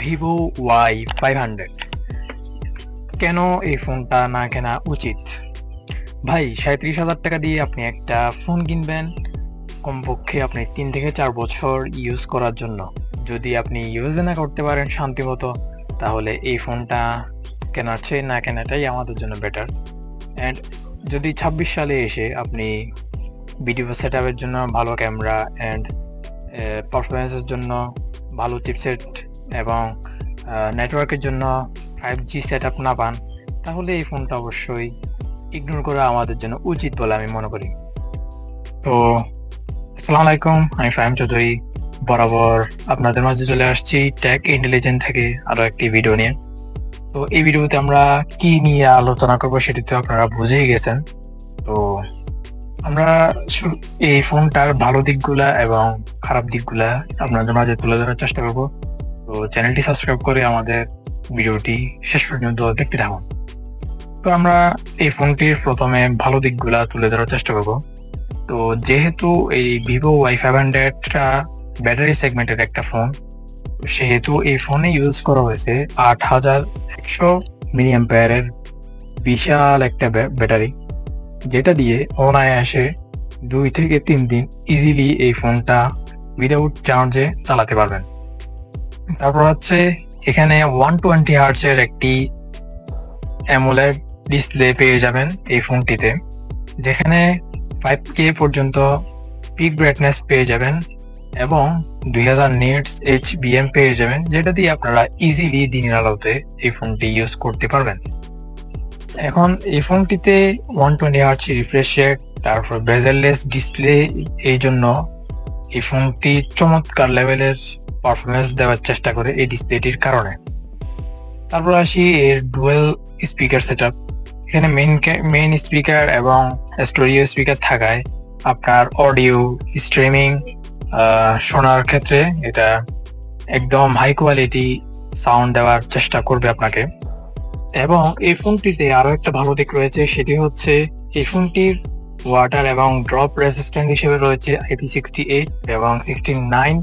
Vivo Y500 কেন এই ফোনটা না কেনা উচিত? ভাই, 37,000 টাকা দিয়ে আপনি একটা ফোন কিনবেন কমপক্ষে আপনি 3 থেকে 4 বছর ইউজ করার জন্য। যদি আপনি ইউজ না করতে পারেন শান্তিমতো, তাহলে এই ফোনটা কেনার চেয়ে না কেনাটাই আমাদের জন্য বেটার। অ্যান্ড যদি 26 সালে এসে আপনি ভিডিও সেট আপের জন্য ভালো ক্যামেরা অ্যান্ড পারফরমেন্সের জন্য ভালো চিপসেট এবং নেটওয়ার্কের জন্য 5G সেট আপ না পান, তাহলে এই ফোনটা অবশ্যই ইগনোর করা আমাদের জন্য উচিত বলে আমি মনে করি। তো আসসালামু আলাইকুম, আমি ফাহিম চৌধুরী বরাবর আপনাদের মাঝে চলে আসছি টেক ইন্টেলিজেন্ট থেকে আরো একটি ভিডিও নিয়ে। তো এই ভিডিওতে আমরা কি নিয়ে আলোচনা করবো সেটি তো আপনারা বুঝেই গেছেন। তো আমরা এই ফোনটার ভালো দিকগুলা এবং খারাপ দিকগুলা আপনাদের মাঝে তুলে ধরার চেষ্টা করবো। তো চ্যানেলটি সাবস্ক্রাইব করে আমাদের ভিডিওটি শেষ পর্যন্ত দেখতে থাকুন। তো আমরা এই ফোনটির প্রথমে ভালো দিকগুলা তুলে ধরার চেষ্টা করবো। তো যেহেতু এই ভিভো Y500টা ব্যাটারি সেগমেন্টের একটা ফোন, সেহেতু এই ফোনে ইউজ করা হয়েছে 8100 মিলিঅ্যাম্পিয়ারের বিশাল একটা ব্যাটারি, যেটা দিয়ে অনায়াসে 2 থেকে 3 দিন ইজিলি এই ফোনটা উইদাউট চার্জে চালাতে পারবেন। তারপর হচ্ছে এখানে 120 হার্টজের একটি অ্যামোলেড ডিসপ্লে পেয়ে যাবেন এই ফোনটিতে, যেখানে 5K পর্যন্ত পিক ব্রাইটনেস পেয়ে যাবেন এবং 2000 নিটস HBM পেয়ে যাবেন, যেটা দিয়ে আপনারা ইজিলি দিনের আলোতে এই ফোনটি ইউজ করতে পারবেন। এখন এই ফোনটিতে 120 হার্টজ রিফ্রেশ রেট, তারপর বেজেললেস ডিসপ্লে, এই জন্য এই ফোনটি চমৎকার লেভেলের পারফরমেন্স দেওয়ার চেষ্টা করে এই ডিসপ্লেটির কারণে। তারপর আসি এর ডুয়েল স্পিকার সেটআপ। এখানে মেইন স্পিকার এবং স্টোরিও স্পিকার থাকায় আপনার অডিও স্ট্রিমিং শোনার ক্ষেত্রে এটা একদম হাই কোয়ালিটি সাউন্ড দেওয়ার চেষ্টা করবে আপনাকে। এবং এই ফোনটিতে আরো একটা ভালো দিক রয়েছে, সেটি হচ্ছে এই ফোনটির ওয়াটার এবং ড্রপ রেসিস্ট্যান্ট হিসেবে রয়েছে IP68 এবং 69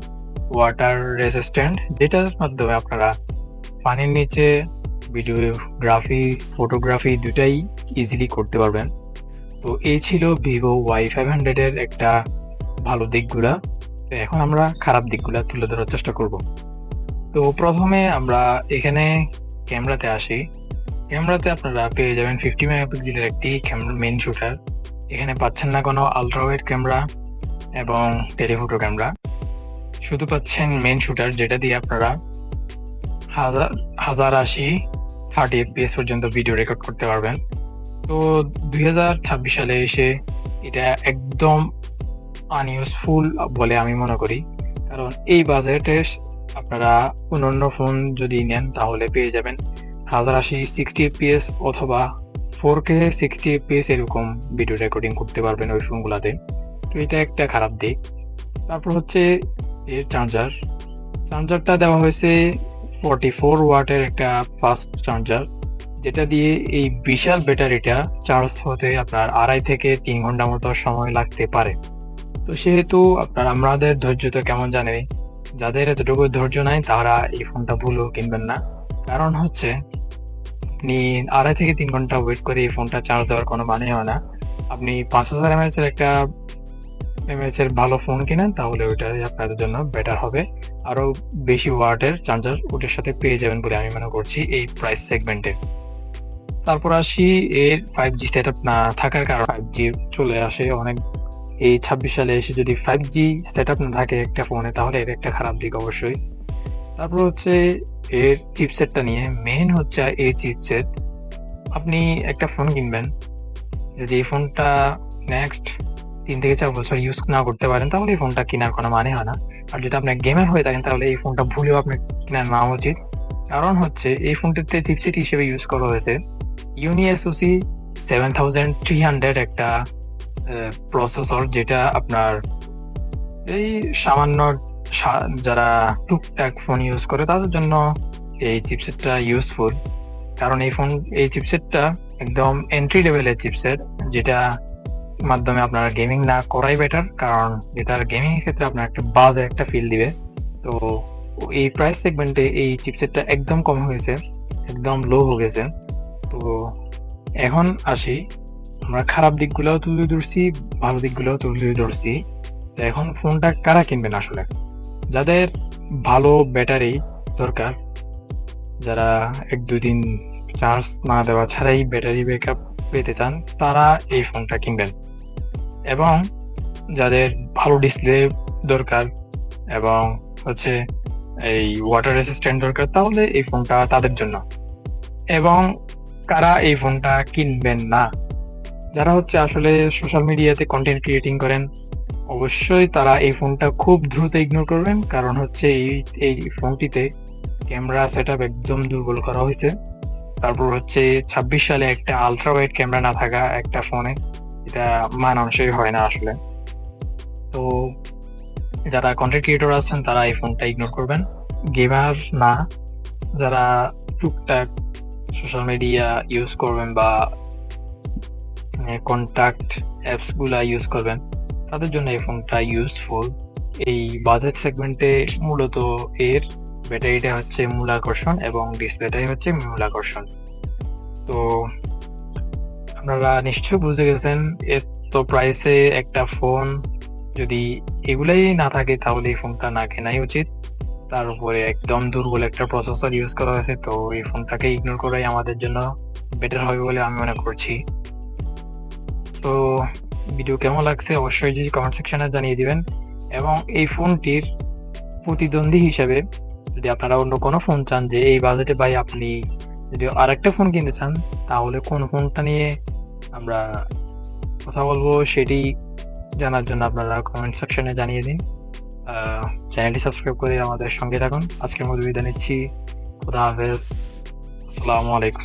ওয়াটার রেসিস্ট্যান্ট, যেটার মাধ্যমে আপনারা পানির নিচে ভিডিওগ্রাফি ফটোগ্রাফি দুটাই ইজিলি করতে পারবেন। তো এই ছিল ভিভো Y500 এর একটা ভালো দিকগুলা। তো এখন আমরা খারাপ দিকগুলা তুলে ধরার চেষ্টা করব। তো প্রথমে আমরা এখানে ক্যামেরাতে আসি। ক্যামেরাতে আপনারা পেয়ে যাবেন 50 মেগাপিক্সেলের একটি মেইন শুটার। এখানে পাচ্ছেন না কোনো আলট্রা ওয়াইড ক্যামেরা এবং টেলিফোটো ক্যামেরা, শুধু পাচ্ছেন মেইন শুটার, যেটা দিয়ে আপনারা 1080 30 FPS পর্যন্ত ভিডিও রেকর্ড করতে পারবেন। তো 2026 সালে এসে এটা একদম আনইউজফুল বলে আমি মনে করি, কারণ এই বাজেটে আপনারা অন্যান্য ফোন যদি নেন তাহলে পেয়ে যাবেন 1080 60 FPS অথবা 4K 60 FPS এরকম ভিডিও রেকর্ডিং করতে পারবেন ওই ফোনগুলোতে। তো এটা একটা খারাপ দিক। তারপর হচ্ছে এর চার্জারটা দেওয়া হয়েছে 44 ওয়াটের একটা ফাস্ট চার্জার, যেটা দিয়ে এই বিশাল ব্যাটারিটা চার্জ হতে আপনার 2.5 থেকে 3 ঘন্টা মতো সময় লাগতে পারে। তো সেহেতু আমাদের ধৈর্য তো কেমন জানেন, যাদের এতটুকু ধৈর্য নাই তারা এই ফোনটা ভুলেও কিনবেন না। কারণ হচ্ছে আপনি 2.5 থেকে 3 ঘন্টা ওয়েট করে এই ফোনটা চার্জ দেওয়ার কোনো মানে হয় না। আপনি 5000 mAh এর ভালো ফোন কিনেন, তাহলে ওইটাই আপনাদের জন্য বেটার হবে। আরো বেশি ওয়াটের চার্জার ওটার সাথে পেয়ে যাবেন বলে আমি মনে করছি এই প্রাইস সেগমেন্টে। তারপর আসি এর 5G সেট আপ না থাকার কারণে 5G চলে আসে অনেক। এই 26 সালে এসে যদি 5G সেট আপ না থাকে একটা ফোনে, তাহলে এর একটা খারাপ দিক অবশ্যই। তারপর হচ্ছে এর চিপসেটটা নিয়ে, মেইন হচ্ছে এই চিপসেট। আপনি একটা ফোন কিনবেন, যদি এই ফোনটা নেক্সট 3 থেকে 4 বছর ইউজ না করতে পারেন, তাহলে এই ফোনটা কেনার কোনো মানে হয় না। আর যদি আপনি গেমার হয়ে থাকেন, তাহলে এই ফোনটা ভুলেও আপনার কেনার না উচিত। কারণ হচ্ছে এই ফোনটিতে চিপসেট হিসেবে ইউজ করা হয়েছে UniSoC 7300 একটা প্রসেসর, যেটা আপনার এই সামান্য যারা টুকটাক ফোন ইউজ করে তাদের জন্য এই চিপসেটটা ইউজফুল। কারণ এই চিপসেটটা একদম এন্ট্রি লেভেলের চিপসেট, যেটা মাধ্যমে আপনারা গেমিং না করাই বেটার, কারণ এটার গেমিং এর ক্ষেত্রে আপনার একটা বাজে একটা ফিল দিবে। তো এই প্রাইস সেগমেন্টে এই চিপসেটটা একদম কম হয়েছে, একদম লো হয়ে গেছে। তো এখন আসি, আমরা খারাপ দিকগুলোও তুলে ধরছি, ভালো দিকগুলোও তুলে ধরছি। তো এখন ফোনটা কারা কিনবেন আসলে? যাদের ভালো ব্যাটারি দরকার, যারা 1-2 দিন চার্জ না দেওয়া ছাড়াই ব্যাটারি ব্যাকআপ পেতে চান, তারা এই ফোনটা কিনবেন। এবং যাদের ভালো ডিসপ্লে দরকার এবং হচ্ছে এই ওয়াটার রেসিস্ট্যান্ট দরকার, তাহলে এই ফোনটা তাদের জন্য। এবং কারা এই ফোনটা কিনবেন না? যারা হচ্ছে আসলে সোশ্যাল মিডিয়াতে কন্টেন্ট ক্রিয়েটিং করেন, অবশ্যই তারা এই ফোনটা খুব দ্রুত ইগনোর করবেন। কারণ হচ্ছে এই ফোনটিতে ক্যামেরা সেটআপ একদম দুর্বল করা হয়েছে। তারপর হচ্ছে 26 সালে একটা আলট্রা ওয়াইড ক্যামেরা না থাকা একটা ফোনে, এটা মানানসই হয় না আসলে। তো যারা কন্টেন্ট ক্রিয়েটর আছেন তারা এই ফোনটা ইগনোর করবেন। গেমার না, যারা টুকটাক সোশ্যাল মিডিয়া ইউজ করবেন বা কন্ট্যাক্ট অ্যাপস গুলা ইউজ করবেন, তাদের জন্য এই ফোনটা ইউজফুল। এই বাজেট সেগমেন্টে মূলত এর ব্যাটারিটা হচ্ছে মূল আকর্ষণ এবং ডিসপ্লেটাই হচ্ছে মূল আকর্ষণ। তো আপনারা নিশ্চয় বুঝে গেছেন, এর তো প্রাইসে একটা ফোন যদি এগুলাই না থাকে তাহলে এই ফোনটা না কেনাই উচিত। তার উপরে একদম দুর্বল একটা প্রসেসর ইউজ করা হয়েছে, তো এই ফোনটাকে ইগনোর করাই আমাদের জন্য বেটার হবে বলে আমি মনে করছি। তো ভিডিও কেমন লাগছে অবশ্যই যদি কমেন্ট সেকশনে জানিয়ে দিবেন। এবং এই ফোনটির প্রতিদ্বন্দ্বী হিসেবে যদি আপনারা অন্য কোনো ফোন চান, যে এই বাজেটে ভাই আপনি যদি আরেকটা ফোন কিনতে চান, তাহলে কোন ফোনটা নিয়ে আমরা কথা বলবো সেটি জানার জন্য আপনারা কমেন্ট সেকশনে জানিয়ে দিন। চ্যানেলটি সাবস্ক্রাইব করে আমাদের সঙ্গে থাকুন। আজকের মতো বিদায় নিচ্ছি। খুদা হাফেজ। আসসালামু আলাইকুম।